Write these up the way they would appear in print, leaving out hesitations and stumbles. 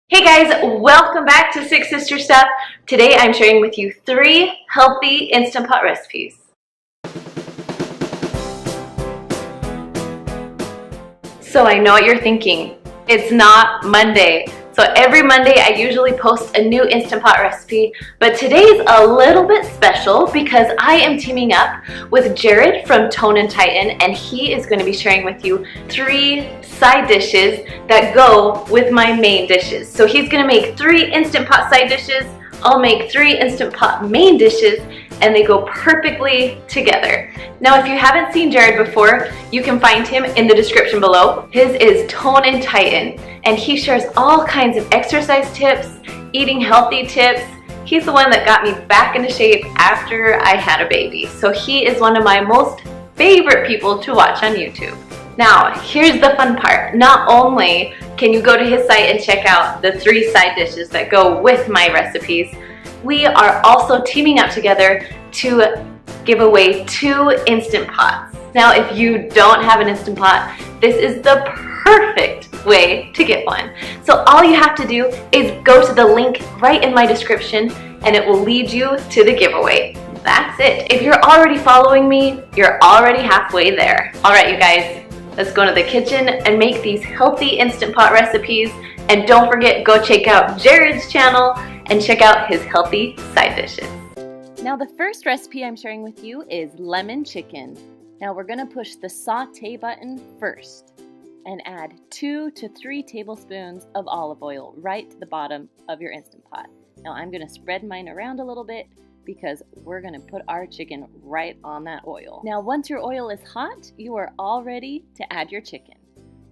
Hey guys, welcome back to Six Sister Stuff. Today I'm sharing with you 3 healthy Instant Pot recipes. So I know what you're thinking. It's not Monday. So every Monday I usually post a new Instant Pot recipe, but today's a little bit special because I am teaming up with Jared from Tone and Tighten, and he is going to be sharing with you 3 side dishes that go with my main dishes. So he's going to make 3 Instant Pot side dishes, I'll make 3 Instant Pot main dishes, and they go perfectly together. Now, if you haven't seen Jared before, you can find him in the description below. His is Tone and Tighten, and he shares all kinds of exercise tips, eating healthy tips. He's the one that got me back into shape after I had a baby. So he is one of my most favorite people to watch on YouTube. Now, here's the fun part. Not only can you go to his site and check out the 3 side dishes that go with my recipes, we are also teaming up together to give away 2 Instant Pots. Now, if you don't have an Instant Pot, this is the perfect way to get one. So all you have to do is go to the link right in my description and it will lead you to the giveaway. That's it. If you're already following me, you're already halfway there. All right, you guys, let's go to the kitchen and make these healthy Instant Pot recipes. And don't forget, go check out Jared's channel and check out his healthy side dishes. Now the first recipe I'm sharing with you is lemon chicken. Now we're going to push the saute button first and add 2 to 3 tablespoons of olive oil right to the bottom of your Instant Pot. Now I'm going to spread mine around a little bit because we're going to put our chicken right on that oil. Now once your oil is hot, you are all ready to add your chicken.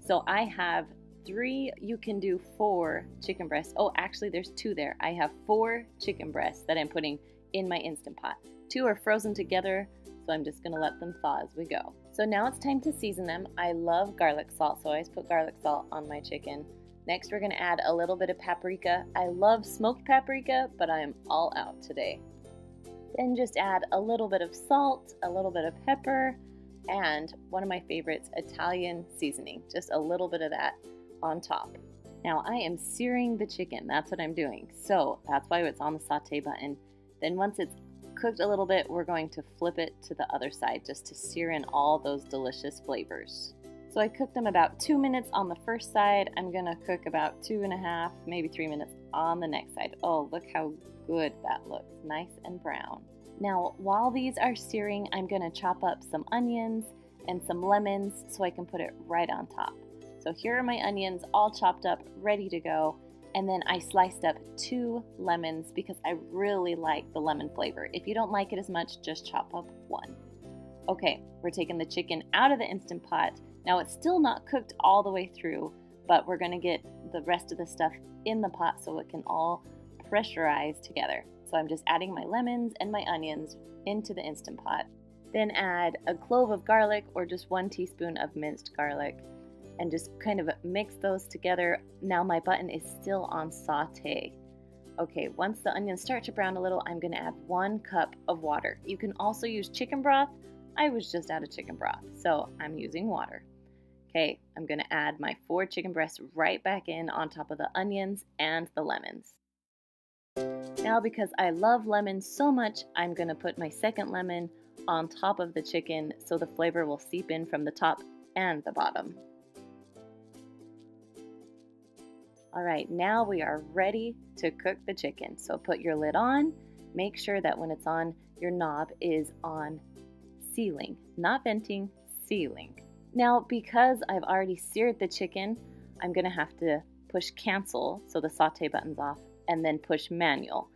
So I have 3, you can do 4 chicken breasts. Oh, actually there's 2 there. I have 4 chicken breasts that I'm putting in my Instant Pot. 2 are frozen together, so I'm just gonna let them thaw as we go. So now it's time to season them. I love garlic salt, so I always put garlic salt on my chicken. Next, we're gonna add a little bit of paprika. I love smoked paprika, but I'm all out today. Then just add a little bit of salt, a little bit of pepper, and one of my favorites, Italian seasoning. Just a little bit of that on top. Now I am searing the chicken. That's what I'm doing. So that's why it's on the saute button. Then once it's cooked a little bit, we're going to flip it to the other side just to sear in all those delicious flavors. So I cooked them about 2 minutes on the first side. I'm gonna cook about 2.5, maybe 3 minutes on the next side. Oh, look how good that looks, nice and brown. Now, while these are searing, I'm gonna chop up some onions and some lemons so I can put it right on top. So here are my onions all chopped up, ready to go. And then I sliced up 2 lemons because I really like the lemon flavor. If you don't like it as much, just chop up 1. Okay, we're taking the chicken out of the Instant Pot. Now it's still not cooked all the way through, but we're gonna get the rest of the stuff in the pot so it can all pressurize together. So I'm just adding my lemons and my onions into the Instant Pot. Then add a clove of garlic or just 1 teaspoon of minced garlic, and just kind of mix those together. Now my button is still on saute. Okay, once the onions start to brown a little, I'm gonna add 1 cup of water. You can also use chicken broth. I was just out of chicken broth, so I'm using water. Okay, I'm gonna add my 4 chicken breasts right back in on top of the onions and the lemons. Now because I love lemons so much, I'm gonna put my second lemon on top of the chicken so the flavor will seep in from the top and the bottom. All right, now we are ready to cook the chicken. So put your lid on, make sure that when it's on, your knob is on sealing, not venting, sealing. Now, because I've already seared the chicken, I'm gonna have to push cancel, so the saute button's off, and then push manual.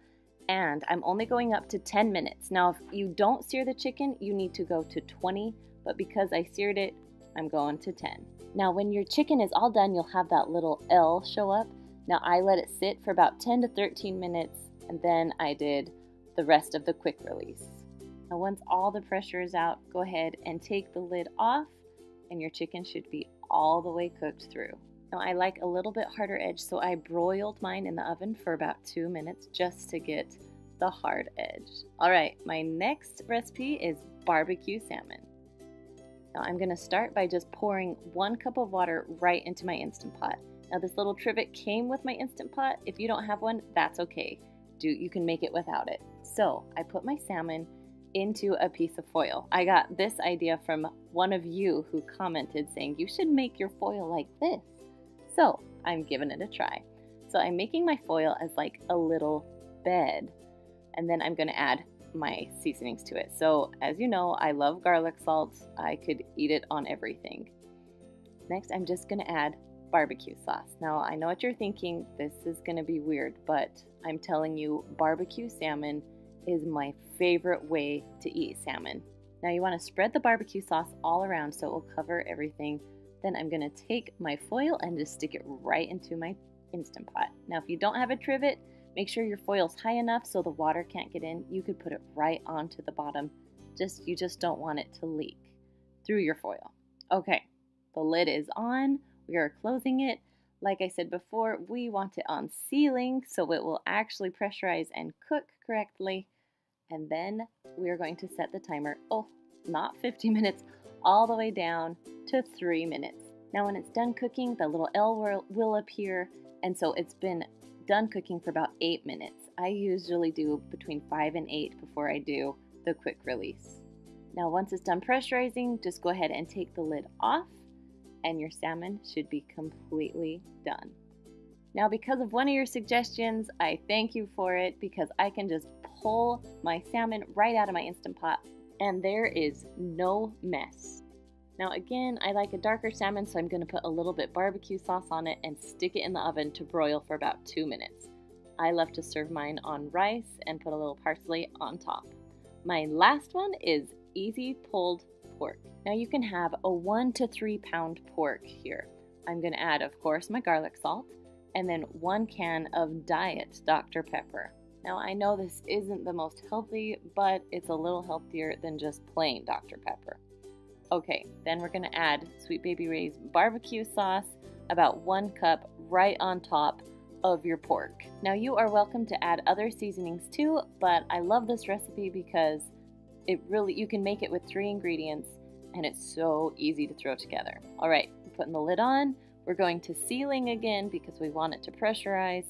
And I'm only going up to 10 minutes. Now, if you don't sear the chicken, you need to go to 20, but because I seared it, I'm going to 10. Now, when your chicken is all done, you'll have that little L show up. Now, I let it sit for about 10 to 13 minutes, and then I did the rest of the quick release. Now, once all the pressure is out, go ahead and take the lid off, and your chicken should be all the way cooked through. Now, I like a little bit harder edge, so I broiled mine in the oven for about 2 minutes just to get the hard edge. All right, my next recipe is barbecue salmon. Now I'm gonna start by just pouring 1 cup of water right into my Instant Pot. Now this little trivet came with my Instant Pot. If you don't have one, that's okay. You can make it without it. So I put my salmon into a piece of foil. I got this idea from one of you who commented saying you should make your foil like this. So I'm giving it a try. So I'm making my foil as like a little bed, and then I'm going to add my seasonings to it. So as you know, I love garlic salt. I could eat it on everything. Next, I'm just going to add barbecue sauce. Now, I know what you're thinking. This is going to be weird, but I'm telling you, barbecue salmon is my favorite way to eat salmon. Now, you want to spread the barbecue sauce all around so it will cover everything. Then I'm going to take my foil and just stick it right into my Instant Pot. Now, if you don't have a trivet, make sure your foil's high enough so the water can't get in. You could put it right onto the bottom. You just don't want it to leak through your foil. Okay, the lid is on. We are closing it. Like I said before, we want it on sealing so it will actually pressurize and cook correctly. And then we are going to set the timer, not 50 minutes, all the way down to 3 minutes. Now when it's done cooking, the little L will appear, and so it's been done cooking for about 8 minutes. I usually do between 5 and 8 before I do the quick release. Now once it's done pressurizing, just go ahead and take the lid off, and your salmon should be completely done. Now because of one of your suggestions, I thank you for it, because I can just pull my salmon right out of my Instant Pot and there is no mess. Now again, I like a darker salmon, so I'm going to put a little bit barbecue sauce on it and stick it in the oven to broil for about 2 minutes. I love to serve mine on rice and put a little parsley on top. My last one is easy pulled pork. Now you can have a 1 to 3 pound pork here. I'm going to add, of course, my garlic salt and then 1 can of Diet Dr. Pepper. Now I know this isn't the most healthy, but it's a little healthier than just plain Dr. Pepper. Okay, then we're going to add Sweet Baby Ray's barbecue sauce, about 1 cup right on top of your pork. Now you are welcome to add other seasonings too, but I love this recipe because you can make it with 3 ingredients and it's so easy to throw together. All right, we're putting the lid on. We're going to sealing again because we want it to pressurize.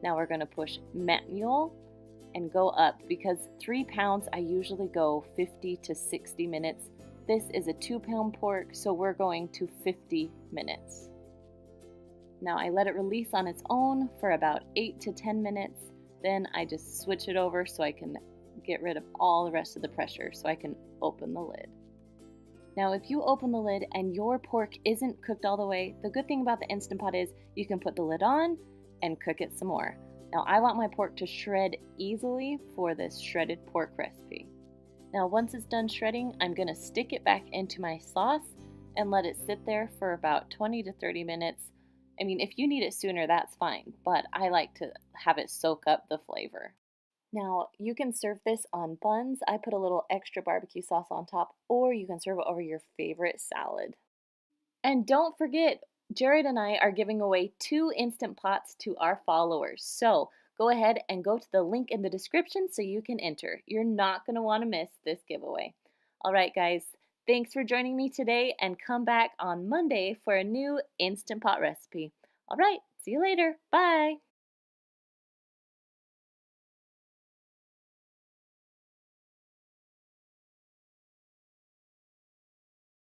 Now we're going to push manual and go up. Because 3 pounds, I usually go 50 to 60 minutes. This is a 2 pound pork, so we're going to 50 minutes. Now I let it release on its own for about 8 to 10 minutes. Then I just switch it over so I can get rid of all the rest of the pressure so I can open the lid. Now if you open the lid and your pork isn't cooked all the way, the good thing about the Instant Pot is you can put the lid on and cook it some more. Now I want my pork to shred easily for this shredded pork recipe. Now once it's done shredding, I'm going to stick it back into my sauce and let it sit there for about 20 to 30 minutes. I mean, if you need it sooner, that's fine, but I like to have it soak up the flavor. Now you can serve this on buns. I put a little extra barbecue sauce on top, or you can serve it over your favorite salad. And don't forget, Jared and I are giving away 2 Instant Pots to our followers. So go ahead and go to the link in the description so you can enter. You're not going to want to miss this giveaway. All right, guys, thanks for joining me today, and come back on Monday for a new Instant Pot recipe. All right, see you later. Bye.